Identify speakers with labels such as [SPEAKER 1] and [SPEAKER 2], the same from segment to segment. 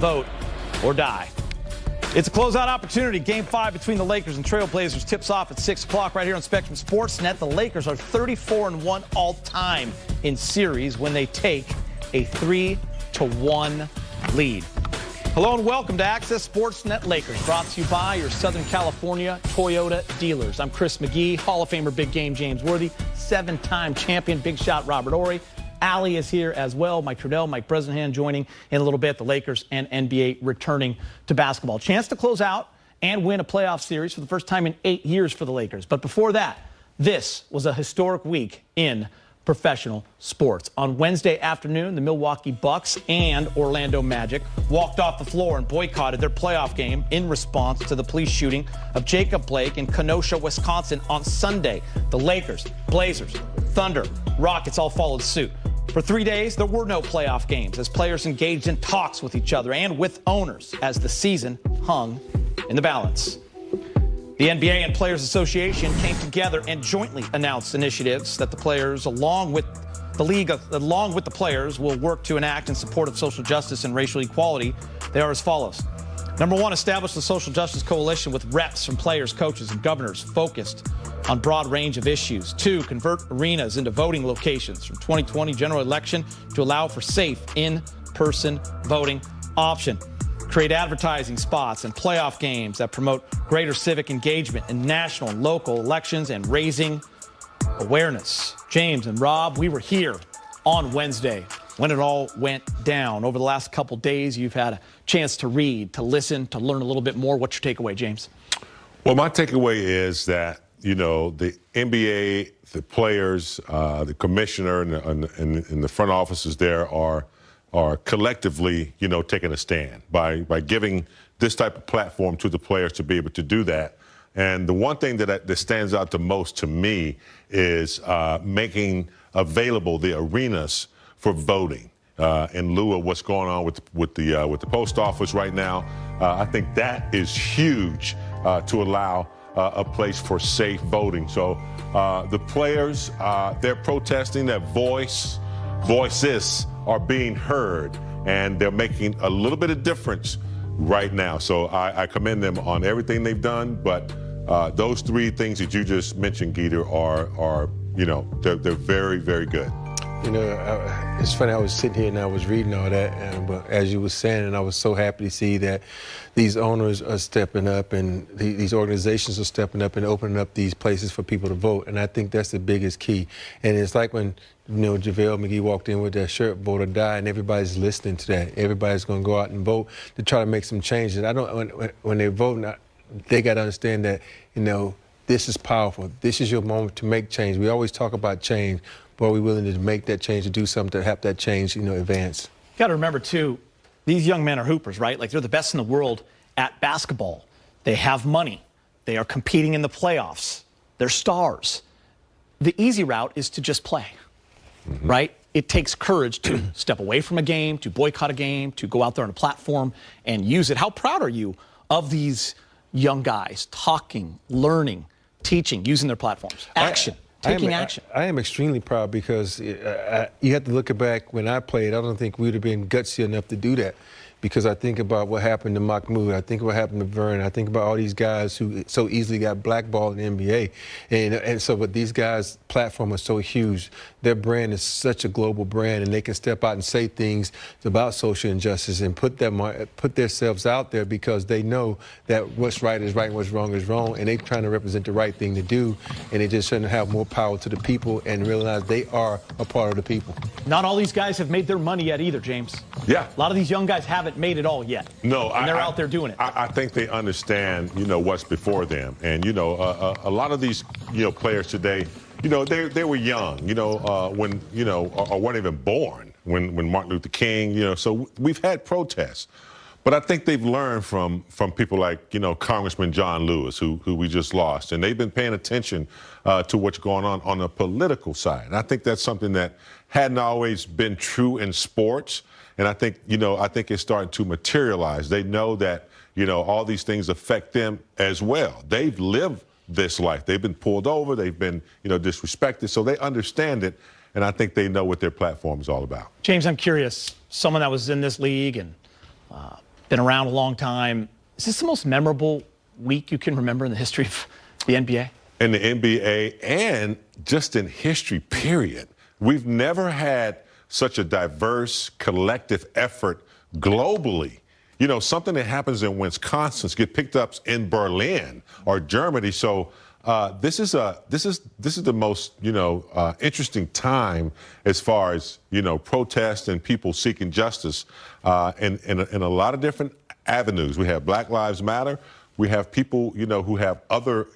[SPEAKER 1] vote or die. It's a closeout opportunity. Game 5 between the Lakers and Trailblazers tips off at 6 o'clock right here on Spectrum Sportsnet. The Lakers are 34-1 all-time in series when they take a 3-1 lead. Hello and welcome to Access Sportsnet Lakers, brought to you by your Southern California Toyota dealers. I'm Chris McGee, Hall of Famer Big Game James Worthy, 7-time champion Big Shot Robert Horry. Allie is here as well. Mike Trudell, Mike Bresnahan joining in a little bit. The Lakers and NBA returning to basketball. Chance to close out and win a playoff series for the first time in 8 years for the Lakers. But before that, this was a historic week in professional sports. On Wednesday afternoon, the Milwaukee Bucks and Orlando Magic walked off the floor and boycotted their playoff game in response to the police shooting of Jacob Blake in Kenosha, Wisconsin on Sunday. The Lakers, Blazers, Thunder, Rockets all followed suit. For 3 days, there were no playoff games as players engaged in talks with each other and with owners as the season hung in the balance. The NBA and Players Association came together and jointly announced initiatives that the players, along with the league, along with the players, will work to enact in support of social justice and racial equality. They are as follows. Number one, establish the Social Justice Coalition with reps from players, coaches, and governors focused on broad range of issues. 2, convert arenas into voting locations from 2020 general election to allow for safe in-person voting option. Create advertising spots and playoff games that promote greater civic engagement in national and local elections and raising awareness. James and Rob, we were here on Wednesday when it all went down. Over the last couple days, you've had a chance to read, to listen, to learn a little bit more. What's your takeaway, James?
[SPEAKER 2] Well, my takeaway is that, you know, the NBA, the players, the commissioner and the front offices there are collectively, you know, taking a stand by giving this type of platform to the players to be able to do that. And the one thing that stands out the most to me is making available the arenas for voting in lieu of what's going on with the post office right now. I think that is huge to allow a place for safe voting. So the players, they're protesting. Their voices are being heard, and they're making a little bit of difference right now. So I commend them on everything they've done. But those 3 things that you just mentioned, Geeter, are you know, they're very, very good.
[SPEAKER 3] You know, it's funny, I was sitting here and I was reading all that, but as you were saying, and I was so happy to see that these owners are stepping up and these organizations are stepping up and opening up these places for people to vote. And I think that's the biggest key. And it's like when, you know, JaVale McGee walked in with that shirt, vote or die, and everybody's listening to that. Everybody's going to go out and vote to try to make some changes. I don't, when they're voting, they got to understand that, you know, this is powerful. This is your moment to make change. We always talk about change. But are we willing to make that change, to do something to help that change, you know, advance?
[SPEAKER 1] You got to remember, too, these young men are hoopers, right? Like, they're the best in the world at basketball. They have money. They are competing in the playoffs. They're stars. The easy route is to just play, right? It takes courage to step away from a game, to boycott a game, to go out there on a platform and use it. How proud are you of these young guys talking, learning, teaching, using their platforms? Action. Taking action.
[SPEAKER 3] I am extremely proud because you have to look back when I played. I don't think we would have been gutsy enough to do that, because I think about what happened to Mahmoud. I think what happened to Vern. I think about all these guys who so easily got blackballed in the NBA. And so, but these guys' platform is so huge. Their brand is such a global brand, and they can step out and say things about social injustice and put themselves out there because they know that what's right is right and what's wrong is wrong, and they're trying to represent the right thing to do, and they just shouldn't have more power to the people and realize they are a part of the people.
[SPEAKER 1] Not all these guys have made their money yet either, James.
[SPEAKER 2] Yeah.
[SPEAKER 1] A lot of these young guys haven't made it all yet.
[SPEAKER 2] No,
[SPEAKER 1] and they're out there doing it.
[SPEAKER 2] I think they understand, you know, what's before them. And, you know, a lot of these, you know, players today, you know, they were young, you know, when, you know, or weren't even born when Martin Luther King, you know, so we've had protests. But I think they've learned from people like, you know, Congressman John Lewis, who we just lost, and they've been paying attention to what's going on the political side. And I think that's something that hadn't always been true in sports. And I think, you know, I think it's starting to materialize. They know that, you know, all these things affect them as well. They've lived this life. They've been pulled over. They've been, you know, disrespected. So they understand it. And I think they know what their platform is all about.
[SPEAKER 1] James, I'm curious, someone that was in this league and been around a long time. Is this the most memorable week you can remember in the history of the NBA?
[SPEAKER 2] In the NBA and just in history, period. We've never had such a diverse collective effort globally. You know, something that happens in Wisconsin get picked up in Berlin or Germany. So this is the most, interesting time as far as, protest and people seeking justice in a lot of different avenues. We have Black Lives Matter. We have people, who have other,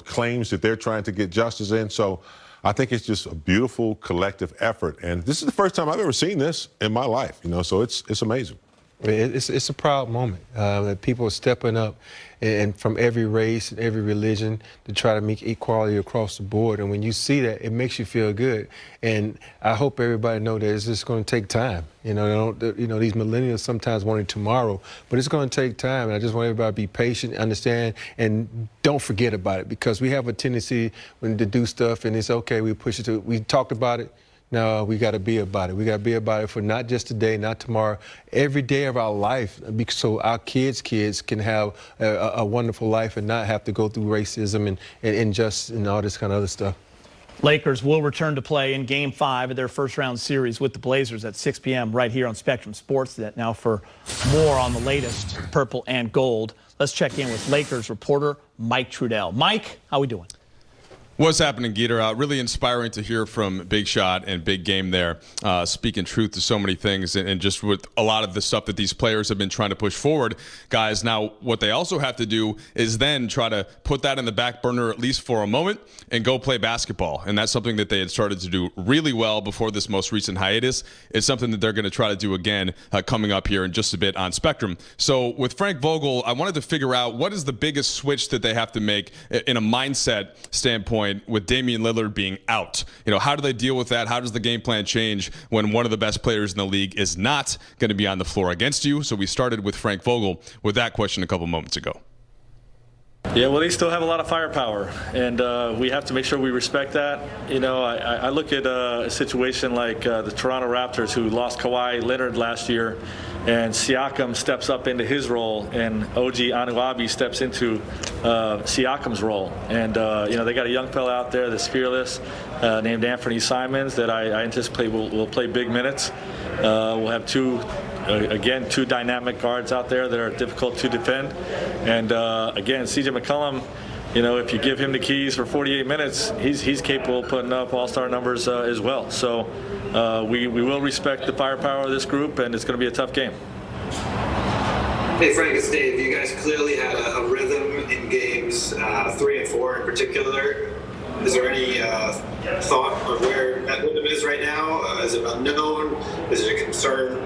[SPEAKER 2] claims that they're trying to get justice in. So I think it's just a beautiful collective effort. And this is the first time I've ever seen this in my life, so it's amazing.
[SPEAKER 3] It's a proud moment that people are stepping up and from every race and every religion to try to make equality across the board. And when you see that, it makes you feel good. And I hope everybody know that it's just going to take time. These millennials sometimes want it tomorrow, but it's going to take time. And I just want everybody to be patient, understand, and don't forget about it, because we have a tendency to do stuff and it's okay, we push it to, we talked about it. No, we got to be about it. We got to be about it for not just today, not tomorrow, every day of our life, so our kids can have a wonderful life and not have to go through racism and injustice and all this kind of other stuff.
[SPEAKER 1] Lakers will return to play in Game 5 of their first-round series with the Blazers at 6 p.m. right here on Spectrum Sportsnet. Now for more on the latest purple and gold, let's check in with Lakers reporter Mike Trudell. Mike, how we doing?
[SPEAKER 4] What's happening, Geeter? Really inspiring to hear from Big Shot and Big Game there, speaking truth to so many things, and just with a lot of the stuff that these players have been trying to push forward, guys. Now, what they also have to do is then try to put that in the back burner at least for a moment and go play basketball. And that's something that they had started to do really well before this most recent hiatus. It's something that they're going to try to do again coming up here in just a bit on Spectrum. So with Frank Vogel, I wanted to figure out what is the biggest switch that they have to make in a mindset standpoint with Damian Lillard being out. How do they deal with that? How does the game plan change when one of the best players in the league is not going to be on the floor against you? So we started with Frank Vogel with that question a couple moments ago.
[SPEAKER 5] Yeah, well, they still have a lot of firepower, and we have to make sure we respect that. I look at a situation like the Toronto Raptors, who lost Kawhi Leonard last year, and Siakam steps up into his role, and OG Anunoby steps into Siakam's role. And, they got a young fella out there that's fearless named Anthony Simons that I anticipate will play big minutes. We'll have two dynamic guards out there that are difficult to defend. And, again, C.J. McCollum, if you give him the keys for 48 minutes, he's capable of putting up all-star numbers as well. So we will respect the firepower of this group, and it's going to be a tough game.
[SPEAKER 6] Hey, Frank, it's Dave. You guys clearly had a rhythm in games 3 and 4 in particular. Is there any thought of where that rhythm is right now? Is it unknown? Is it a concern?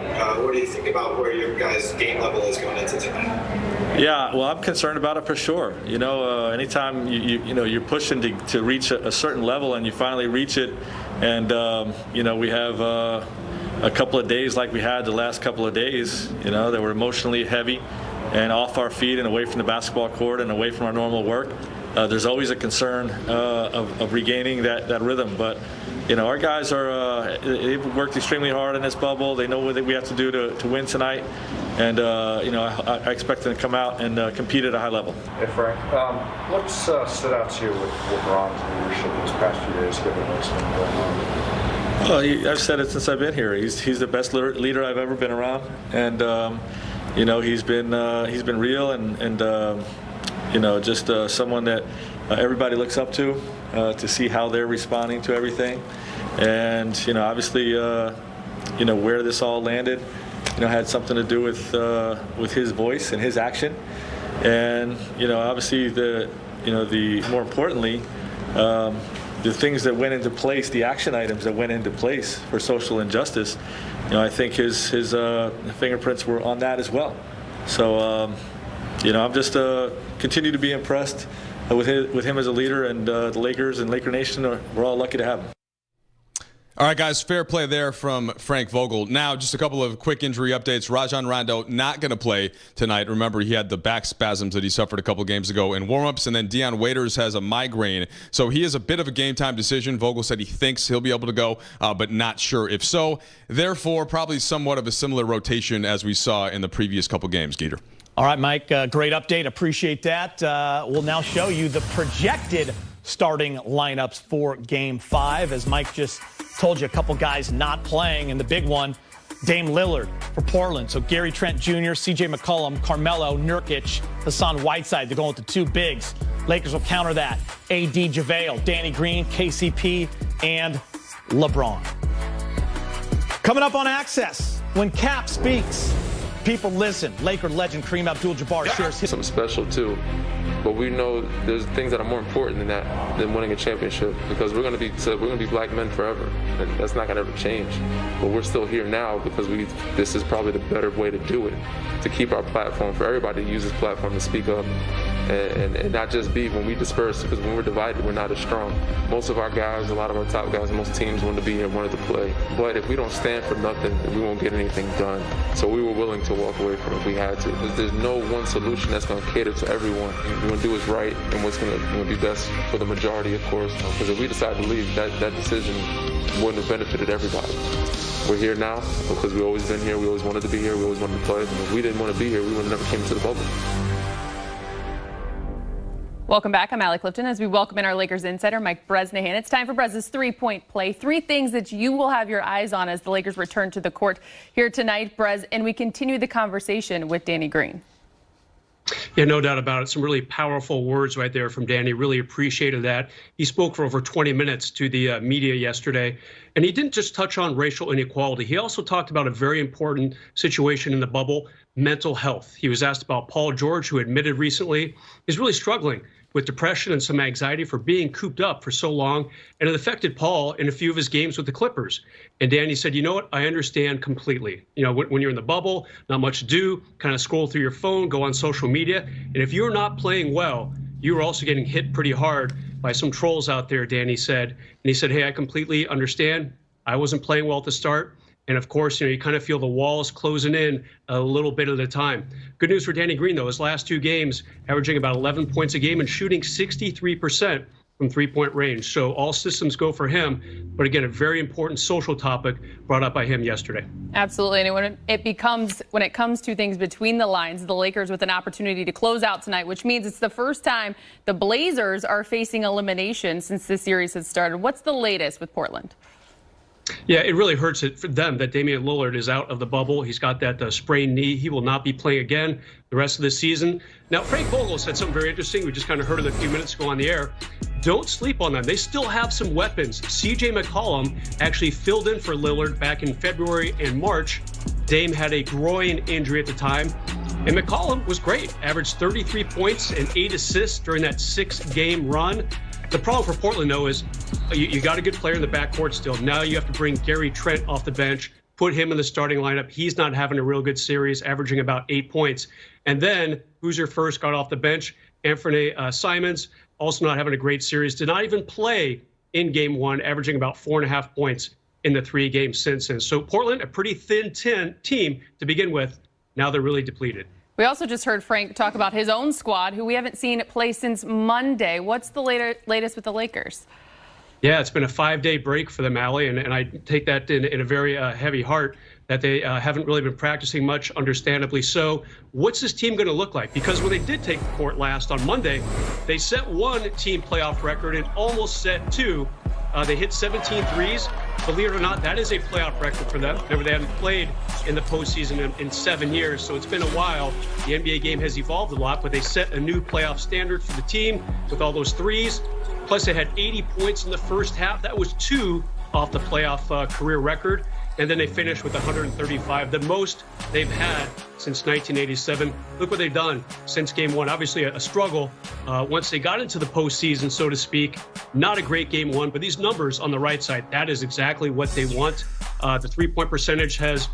[SPEAKER 6] What do you think about where your guys' game level is going into tonight?
[SPEAKER 5] Yeah, well, I'm concerned about it for sure. Anytime you're pushing to reach a certain level and you finally reach it, and we have a couple of days like we had the last couple of days, that were emotionally heavy and off our feet and away from the basketball court and away from our normal work. There's always a concern of regaining that rhythm, but our guys they've worked extremely hard in this bubble. They know what we have to do to win tonight, and I expect them to come out and compete at a high level.
[SPEAKER 7] Hey, Frank, what stood out to you with Ron's leadership these past few days, given what's been going on?
[SPEAKER 5] Well, I've said it since I've been here. He's the best leader I've ever been around, and he's been real and just someone that everybody looks up to see how they're responding to everything. And, obviously, where this all landed, had something to do with his voice and his action. And, obviously, more importantly, the things that went into place, the action items that went into place for social injustice, I think his fingerprints were on that as well. So, I'm just continue to be impressed with him as a leader, and the Lakers and Laker Nation, we're all lucky to have him.
[SPEAKER 4] All right, guys, fair play there from Frank Vogel. Now, just a couple of quick injury updates. Rajon Rondo not going to play tonight. Remember, he had the back spasms that he suffered a couple games ago in warmups, and then Deion Waiters has a migraine. So he is a bit of a game-time decision. Vogel said he thinks he'll be able to go, but not sure if so. Therefore, probably somewhat of a similar rotation as we saw in the previous couple games, Geeter.
[SPEAKER 1] All right, Mike, great update. Appreciate that. We'll now show you the projected starting lineups for Game 5. As Mike just told you, a couple guys not playing, and the big one, Dame Lillard for Portland. So Gary Trent Jr., C.J. McCollum, Carmelo, Nurkic, Hassan Whiteside. They're going with the two bigs. Lakers will counter that. A.D. JaVale, Danny Green, KCP, and LeBron. Coming up on Access, when Cap speaks, people listen. Laker legend Kareem Abdul-Jabbar shares his...
[SPEAKER 8] Something special, too. But we know there's things that are more important than that, than winning a championship, because we're going to be black men forever, and that's not going to ever change. But we're still here now because this is probably the better way to do it, to keep our platform, for everybody to use this platform to speak up, and not just be when we disperse, because when we're divided, we're not as strong. Most of our guys, a lot of our top guys, most teams wanted to be here, wanted to play. But if we don't stand for nothing, we won't get anything done. So we were willing to walk away from it if we had to. There's no one solution that's going to cater to everyone. We're going to do what's right and what's going to be best for the majority, of course. Because if we decide to leave, that decision wouldn't have benefited everybody. We're here now because we've always been here. We always wanted to be here. We always wanted to play. And if we didn't want to be here, we would have never came into the bubble.
[SPEAKER 9] Welcome back. I'm Allie Clifton as we welcome in our Lakers insider, Mike Bresnahan. It's time for Brez's three-point play. 3 things that you will have your eyes on as the Lakers return to the court here tonight, Brez, and we continue the conversation with Danny Green.
[SPEAKER 10] Yeah, no doubt about it. Some really powerful words right there from Danny. Really appreciated that. He spoke for over 20 minutes to the media yesterday, and he didn't just touch on racial inequality. He also talked about a very important situation in the bubble, mental health. He was asked about Paul George, who admitted recently he's really struggling with depression and some anxiety for being cooped up for so long, and it affected Paul in a few of his games with the Clippers. And Danny said, you know what, I understand completely. You know, when you're in the bubble, not much to do, kind of scroll through your phone, go on social media, and if you're not playing well, you're also getting hit pretty hard by some trolls out there, Danny said. And he said, hey, I completely understand. I wasn't playing well at the start. And of course, you know, you kind of feel the walls closing in a little bit at a time. Good news for Danny Green, though. His last 2 games, averaging about 11 points a game and shooting 63% from three-point range. So all systems go for him. But again, a very important social topic brought up by him yesterday.
[SPEAKER 9] Absolutely. And when it comes to things between the lines, the Lakers with an opportunity to close out tonight, which means it's the first time the Blazers are facing elimination since this series has started. What's the latest with Portland?
[SPEAKER 10] Yeah, it really hurts it for them that Damian Lillard is out of the bubble. He's got that sprained knee. He will not be playing again the rest of the season. Now, Frank Vogel said something very interesting. We just kind of heard it a few minutes ago on the air. Don't sleep on them. They still have some weapons. C.J. McCollum actually filled in for Lillard back in February and March. Dame had a groin injury at the time. And McCollum was great. Averaged 33 points and 8 assists during that 6-game run. The problem for Portland, though, is you got a good player in the backcourt still. Now you have to bring Gary Trent off the bench, put him in the starting lineup. He's not having a real good series, averaging about 8 points. And then who's your first got off the bench? Anthony Simons, also not having a great series. Did not even play in Game 1, averaging about 4.5 points in the 3 games since then. So Portland, a pretty thin team to begin with. Now they're really depleted.
[SPEAKER 9] We also just heard Frank talk about his own squad, who we haven't seen play since Monday. What's the latest with the Lakers?
[SPEAKER 10] Yeah, it's been a 5-day break for them, Allie, and I take that in a very heavy heart that they haven't really been practicing much, understandably so. What's this team going to look like? Because when they did take the court last on Monday, they set 1 team playoff record and almost set 2. They hit 17 threes. Believe it or not, that is a playoff record for them. Remember, they haven't played in the postseason in 7 years, so it's been a while. The NBA game has evolved a lot, but they set a new playoff standard for the team with all those threes. Plus, they had 80 points in the first half. That was 2 off the playoff career record. And then they finished with 135, the most they've had since 1987. Look what they've done since Game 1. Obviously a struggle once they got into the postseason, so to speak. Not a great Game 1, but these numbers on the right side, that is exactly what they want. The three-point percentage has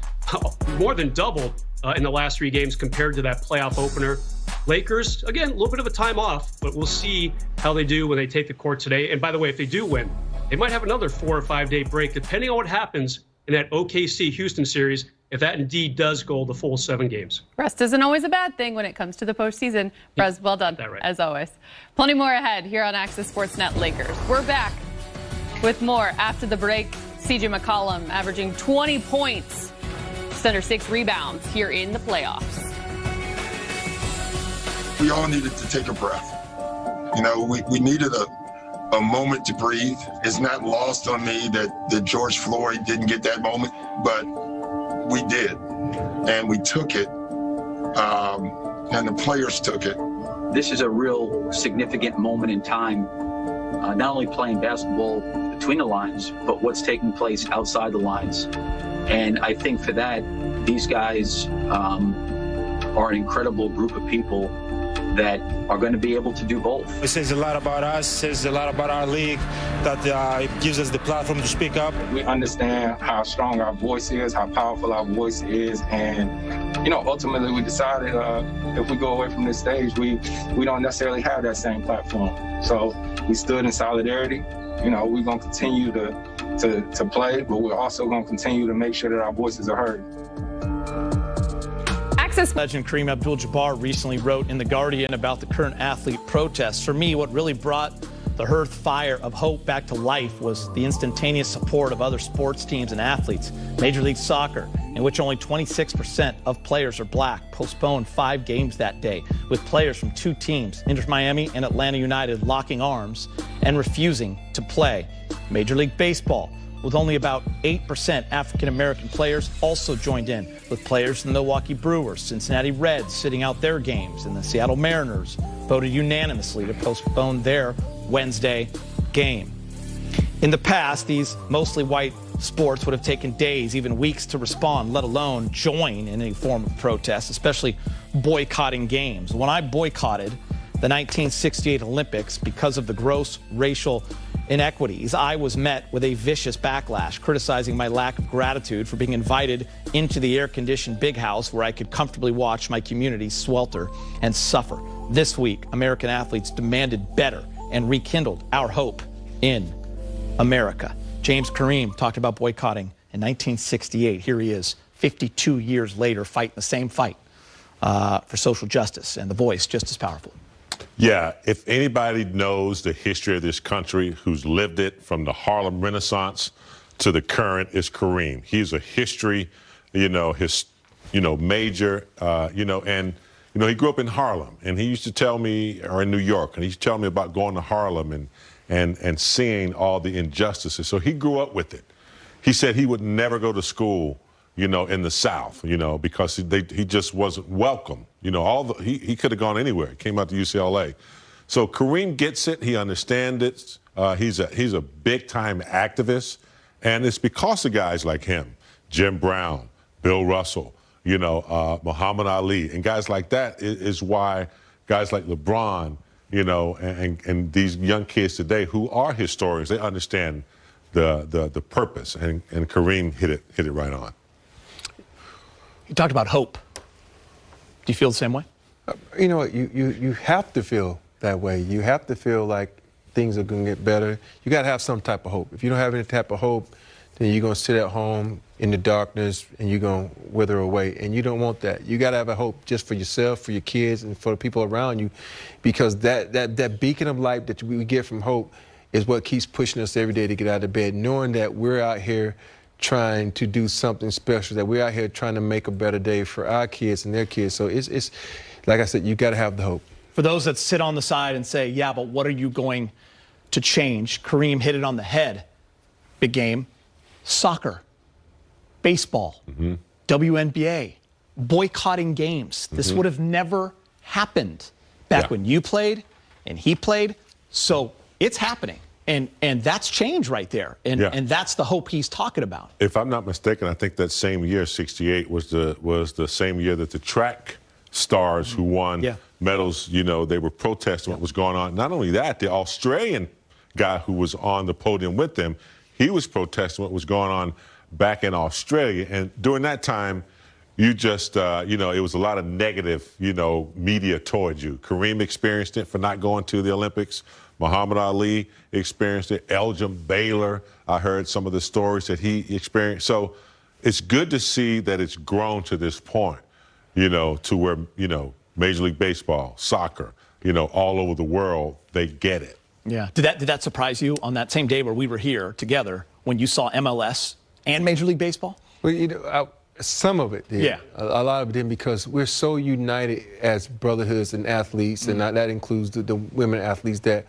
[SPEAKER 10] more than doubled in the last 3 games compared to that playoff opener. Lakers, again, a little bit of a time off, but we'll see how they do when they take the court today. And by the way, if they do win, they might have another 4 or 5 day break, depending on what happens in that OKC-Houston series, if that indeed does go the full 7 games.
[SPEAKER 9] Rest isn't always a bad thing when it comes to the postseason. Brez, well done,
[SPEAKER 10] right.
[SPEAKER 9] as always. Plenty more ahead here on Access Sportsnet Lakers. We're back with more after the break. CJ McCollum averaging 20 points, just under 6 rebounds here in the playoffs.
[SPEAKER 11] We all needed to take a breath. You know, we needed a moment to breathe. It's not lost on me that George Floyd didn't get that moment, but we did. And we took it, and the players took it.
[SPEAKER 12] This is a real significant moment in time, not only playing basketball between the lines, but what's taking place outside the lines. And I think for that, these guys are an incredible group of people that are going to be able to do both.
[SPEAKER 13] It says a lot about us, says a lot about our league, that it gives us the platform to speak up.
[SPEAKER 14] We understand how strong our voice is, how powerful our voice is, and, you know, ultimately we decided if we go away from this stage, we don't necessarily have that same platform. So we stood in solidarity. You know, we're going to continue to play, but we're also going to continue to make sure that our voices are heard.
[SPEAKER 1] Legend Kareem Abdul-Jabbar recently wrote in The Guardian about the current athlete protests. For me, what really brought the hearth fire of hope back to life was the instantaneous support of other sports teams and athletes. Major League Soccer, in which only 26% of players are black, postponed 5 games that day, with players from 2 teams, Inter Miami and Atlanta United, locking arms and refusing to play. Major League Baseball, with only about 8% African-American players, also joined in, with players from the Milwaukee Brewers, Cincinnati Reds sitting out their games, and the Seattle Mariners voted unanimously to postpone their Wednesday game. In the past, these mostly white sports would have taken days, even weeks to respond, let alone join in any form of protest, especially boycotting games. When I boycotted the 1968 Olympics because of the gross racial inequities, I was met with a vicious backlash, criticizing my lack of gratitude for being invited into the air-conditioned big house where I could comfortably watch my community swelter and suffer. This week, American athletes demanded better and rekindled our hope in America. James Kareem talked about boycotting in 1968. Here he is, 52 years later, fighting the same fight for social justice, and the voice just as powerful.
[SPEAKER 2] Yeah, if anybody knows the history of this country, who's lived it from the Harlem Renaissance to the current, is Kareem. He's a history, major, and, he grew up in Harlem, and he used to tell me, or in New York, and he used to tell me about going to Harlem and seeing all the injustices. So he grew up with it. He said he would never go to school, in the South, because he just wasn't welcome. He could have gone anywhere. He came out to UCLA. So Kareem gets it. He understands it. He's a big-time activist. And it's because of guys like him, Jim Brown, Bill Russell, Muhammad Ali, and guys like that is why guys like LeBron, and these young kids today who are historians, they understand the purpose. And Kareem hit it right on.
[SPEAKER 1] You talked about hope. Do you feel the same way?
[SPEAKER 3] You have to feel that way. You have to feel like things are going to get better. You got to have some type of hope. If you don't have any type of hope, then you're going to sit at home in the darkness and you're going to wither away. And you don't want that. You got to have a hope just for yourself, for your kids, and for the people around you, because that beacon of light that we get from hope is what keeps pushing us every day to get out of bed, knowing that we're out here trying to do something special, that we're out here trying to make a better day for our kids and their kids. So it's like I said, you got to have the hope.
[SPEAKER 1] For those that sit on the side and say, yeah, but what are you going to change? Kareem hit it on the head. Big game. Soccer, baseball, WNBA, boycotting games. This would have never happened back when you played and he played. So it's happening. And that's change right there. And that's the hope he's talking about.
[SPEAKER 2] If I'm not mistaken, I think that same year, 68, was the same year that the track stars who won medals, they were protesting what was going on. Not only that, the Australian guy who was on the podium with them, he was protesting what was going on back in Australia. And during that time, you just, you know, it was a lot of negative, you know, media towards you. Kareem experienced it for not going to the Olympics. Muhammad Ali experienced it. Elgin Baylor, I heard some of the stories that he experienced. So it's good to see that it's grown to this point, you know, to where, you know, Major League Baseball, soccer, you know, all over the world, they get it.
[SPEAKER 1] Yeah. Did that surprise you on that same day where we were here together when you saw MLS and Major League Baseball?
[SPEAKER 3] Well, you know, some of it did.
[SPEAKER 1] Yeah.
[SPEAKER 3] A lot of it did because we're so united as brotherhoods and athletes, and that includes the women athletes that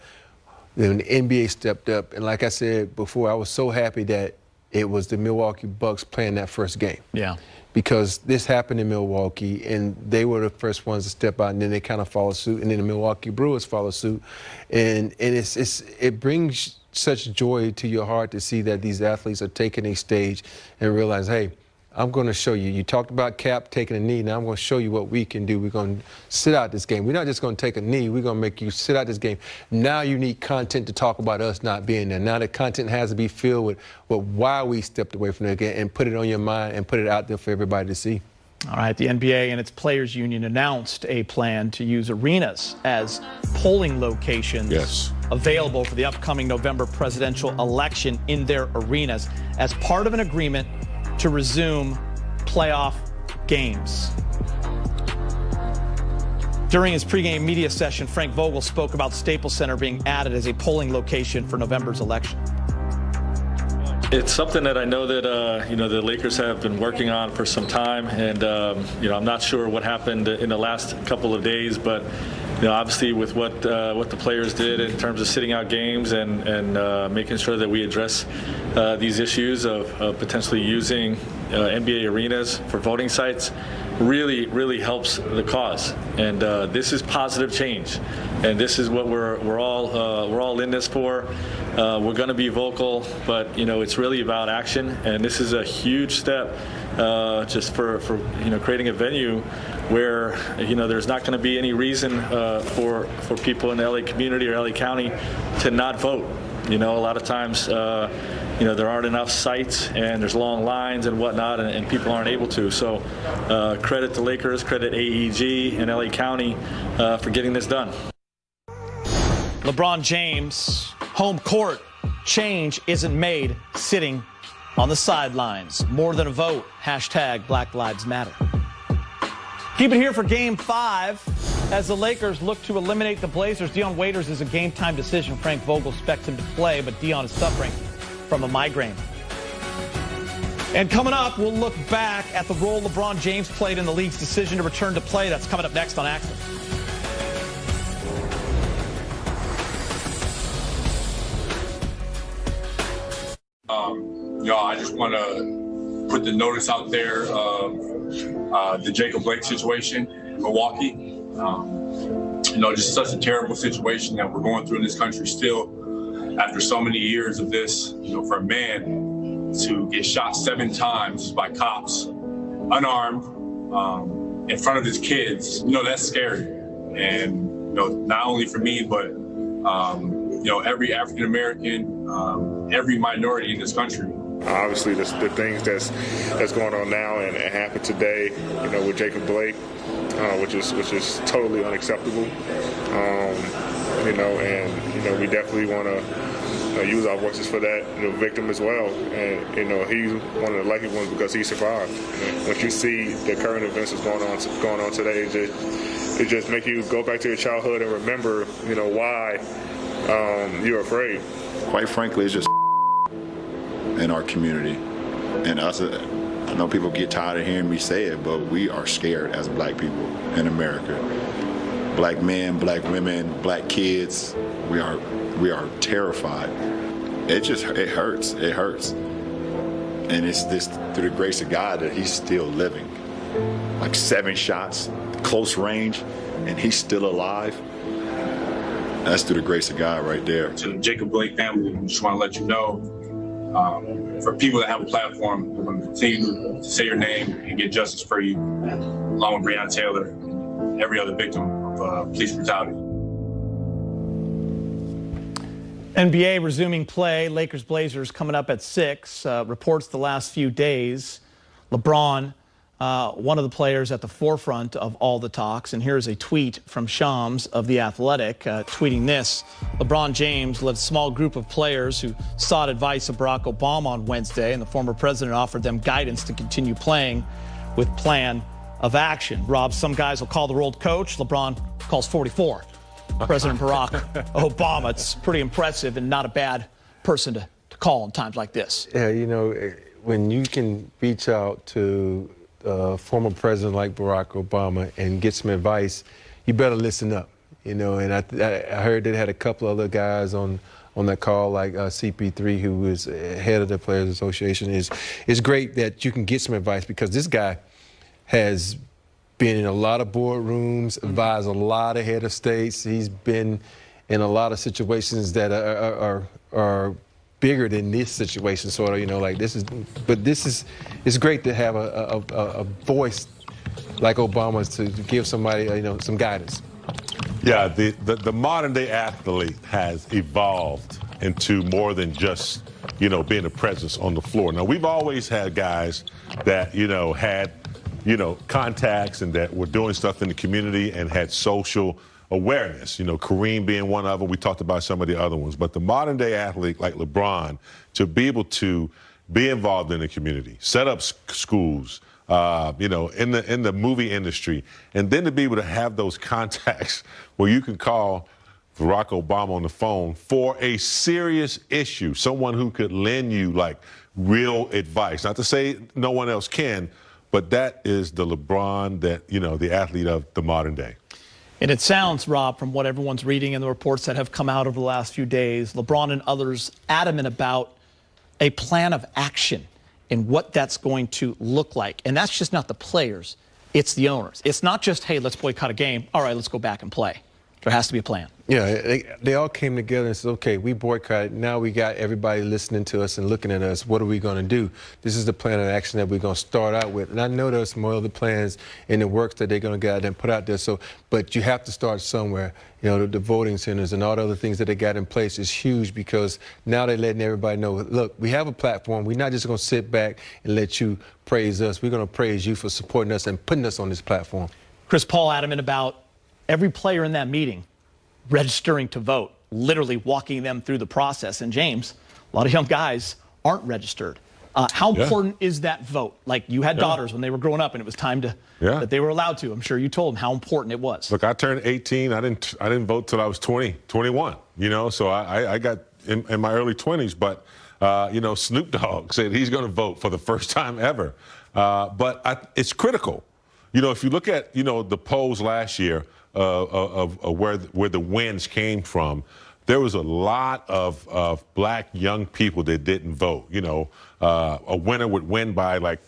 [SPEAKER 3] when the NBA stepped up. And like I said before, I was so happy that it was the Milwaukee Bucks playing that first game. Yeah. Because this happened in Milwaukee, and they were the first ones to step out, and then they kind of followed suit, and then the Milwaukee Brewers followed suit. And it brings such joy to your heart to see that these athletes are taking a stage and realize, hey, I'm going to show you. You talked about Cap taking a knee. Now I'm going to show you what we can do. We're going to sit out this game. We're not just going to take a knee. We're going to make you sit out this game. Now you need content to talk about us not being there. Now the content has to be filled with why we stepped away from the game and put it on your mind and put it out there for everybody to see.
[SPEAKER 1] All right, the NBA and its players union announced a plan to use arenas as polling locations available for the upcoming November presidential election in their arenas as part of an agreement to resume playoff games. During his pregame media session, Frank Vogel spoke about Staples Center being added as a polling location for November's election.
[SPEAKER 5] It's something that I know that, you know, the Lakers have been working on for some time. And, you know, I'm not sure what happened in the last couple of days, but, you know, obviously with what the players did in terms of sitting out games and making sure that we address these issues of potentially using NBA arenas for voting sites really helps the cause. And this is positive change. And this is what we're all in this for. We're going to be vocal, but, you know, it's really about action. And this is a huge step just for you know, creating a venue where, you know, there's not going to be any reason for people in the LA community or LA County to not vote. You know, a lot of times, you know, there aren't enough sites and there's long lines and whatnot, and people aren't able to. So credit the Lakers, credit AEG and LA County for getting this done.
[SPEAKER 1] LeBron James, home court change isn't made sitting on the sidelines. More than a vote, hashtag Black Lives Matter. Keep it here for Game 5 as the Lakers look to eliminate the Blazers. Dion Waiters is a game-time decision. Frank Vogel expects him to play, but Dion is suffering from a migraine. And coming up, we'll look back at the role LeBron James played in the league's decision to return to play. That's coming up next on Access.
[SPEAKER 15] You know, I just want to put the notice out there of the Jacob Blake situation in Milwaukee. You know, just such a terrible situation that we're going through in this country still after so many years of this. You know, for a man to get shot 7 times by cops, unarmed, in front of his kids, you know, that's scary. And, you know, not only for me, but, you know, every African American, every minority in this country.
[SPEAKER 16] Obviously, the things that's going on now and happened today, you know, with Jacob Blake, which is totally unacceptable. You know, and you know, we definitely want to use our voices for that, you know, victim as well. And you know, he's one of the lucky ones because he survived. Once you see the current events that's going on today, it just make you go back to your childhood and remember, you know, why you're afraid.
[SPEAKER 17] Quite frankly, it's just in our community, and us. I know people get tired of hearing me say it, but we are scared as Black people in America. Black men, Black women, Black kids. We are terrified. It hurts. It hurts, and it's this through the grace of God that he's still living. Like 7 shots, close range, and he's still alive. That's through the grace of God right there.
[SPEAKER 15] To the Jacob Blake family, I just want to let you know, for people that have a platform, we're going to continue to say your name and get justice for you, along with Breonna Taylor and every other victim of police brutality.
[SPEAKER 1] NBA resuming play. Lakers-Blazers coming up at 6. Reports the last few days. LeBron one of the players at the forefront of all the talks. And here's a tweet from Shams of The Athletic, tweeting this. LeBron James led a small group of players who sought advice of Barack Obama on Wednesday, and the former president offered them guidance to continue playing with plan of action. Rob, some guys will call the world coach. LeBron calls 44. President Barack Obama. It's pretty impressive and not a bad person to call in times like this.
[SPEAKER 3] Yeah, you know, when you can reach out to a former president like Barack Obama and get some advice, you better listen up. You know, and I heard they had a couple other guys on that call, like CP3, who was head of the Players Association. It's great that you can get some advice, because this guy has been in a lot of boardrooms, advised a lot of head of states. He's been in a lot of situations that are bigger than this situation, sort of, you know, like this is, but it's great to have a voice like Obama's to give somebody, you know, some guidance.
[SPEAKER 2] Yeah, the modern day athlete has evolved into more than just, you know, being a presence on the floor. Now, we've always had guys that, you know, had, you know, contacts and that were doing stuff in the community and had social awareness, you know, Kareem being one of them. We talked about some of the other ones. But the modern day athlete like LeBron, to be able to be involved in the community, set up schools, you know, in the movie industry, and then to be able to have those contacts where you can call Barack Obama on the phone for a serious issue, someone who could lend you like real advice. Not to say no one else can, but that is the LeBron that, you know, the athlete of the modern day.
[SPEAKER 1] And it sounds, Rob, from what everyone's reading in the reports that have come out over the last few days, LeBron and others adamant about a plan of action and what that's going to look like. And that's just not the players, it's the owners. It's not just, hey, let's boycott a game. All right, let's go back and play. There has to be a plan.
[SPEAKER 3] Yeah, they all came together and said, okay, we boycotted. Now we got everybody listening to us and looking at us. What are we going to do? This is the plan of action that we're going to start out with. And I know there's some other plans in the works that they're going to get out and put out there. So, but you have to start somewhere. You know, the voting centers and all the other things that they got in place is huge, because now they're letting everybody know, look, we have a platform. We're not just going to sit back and let you praise us. We're going to praise you for supporting us and putting us on this platform.
[SPEAKER 1] Chris Paul adamant about every player in that meeting registering to vote, literally walking them through the process. And James, a lot of young guys aren't registered. How important is that vote? Like, you had daughters when they were growing up, and it was time to that they were allowed to. I'm sure you told them how important it was.
[SPEAKER 2] Look, I turned 18. I didn't vote till I was 21. You know, so I got in my early 20s. But you know, Snoop Dogg said he's going to vote for the first time ever. But it's critical. You know, if you look at, you know, the polls last year of where the wins came from, there was a lot of black young people that didn't vote. You know, a winner would win by like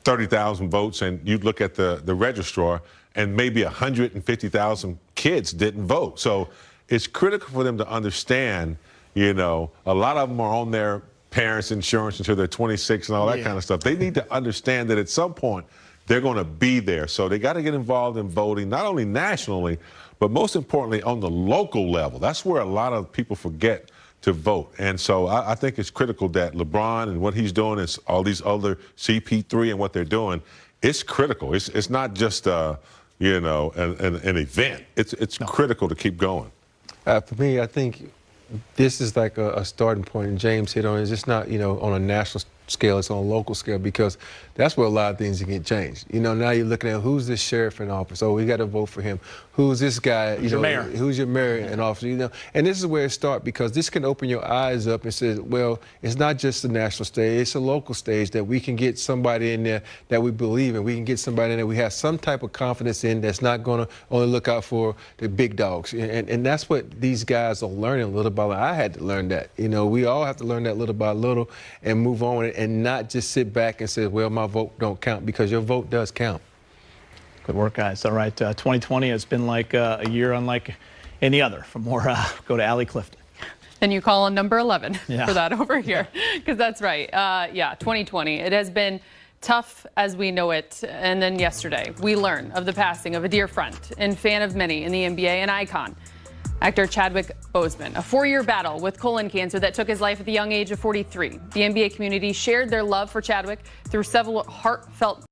[SPEAKER 2] 30,000 votes, and you'd look at the registrar, and maybe 150,000 kids didn't vote. So it's critical for them to understand, you know, a lot of them are on their parents' insurance until they're 26 and all that kind of stuff. They need to understand that at some point they're going to be there. So they got to get involved in voting, not only nationally, but most importantly on the local level. That's where a lot of people forget to vote. And so I think it's critical that LeBron and what he's doing, is all these other CP3 and what they're doing, it's critical. It's not just, you know, an event. It's critical to keep going.
[SPEAKER 3] For me, I think this is like a starting point, and James hit on it. It's just not, you know, on a national scale, it's on a local scale, because that's where a lot of things can get changed. You know, now you're looking at who's this sheriff in office. Oh, we got to vote for him. Who's this guy?
[SPEAKER 1] Who's your mayor?
[SPEAKER 3] Who's your mayor in office? You know, and this is where it starts, because this can open your eyes up and say, well, it's not just the national stage, it's a local stage that we can get somebody in there that we believe in. We can get somebody in there we have some type of confidence in, that's not going to only look out for the big dogs. And that's what these guys are learning little by little. I had to learn that. You know, we all have to learn that little by little and move on and not just sit back and say, well, my vote don't count, because your vote does count.
[SPEAKER 1] Good work, guys. All right, 2020 has been like a year unlike any other. For more, go to Allie Clifton.
[SPEAKER 9] And you call on number 11 for that over here, because that's right. Yeah, 2020. It has been tough as we know it. And then yesterday, we learn of the passing of a dear friend and fan of many in the NBA, an icon, actor Chadwick Boseman. A 4-year battle with colon cancer that took his life at the young age of 43. The NBA community shared their love for Chadwick through several heartfelt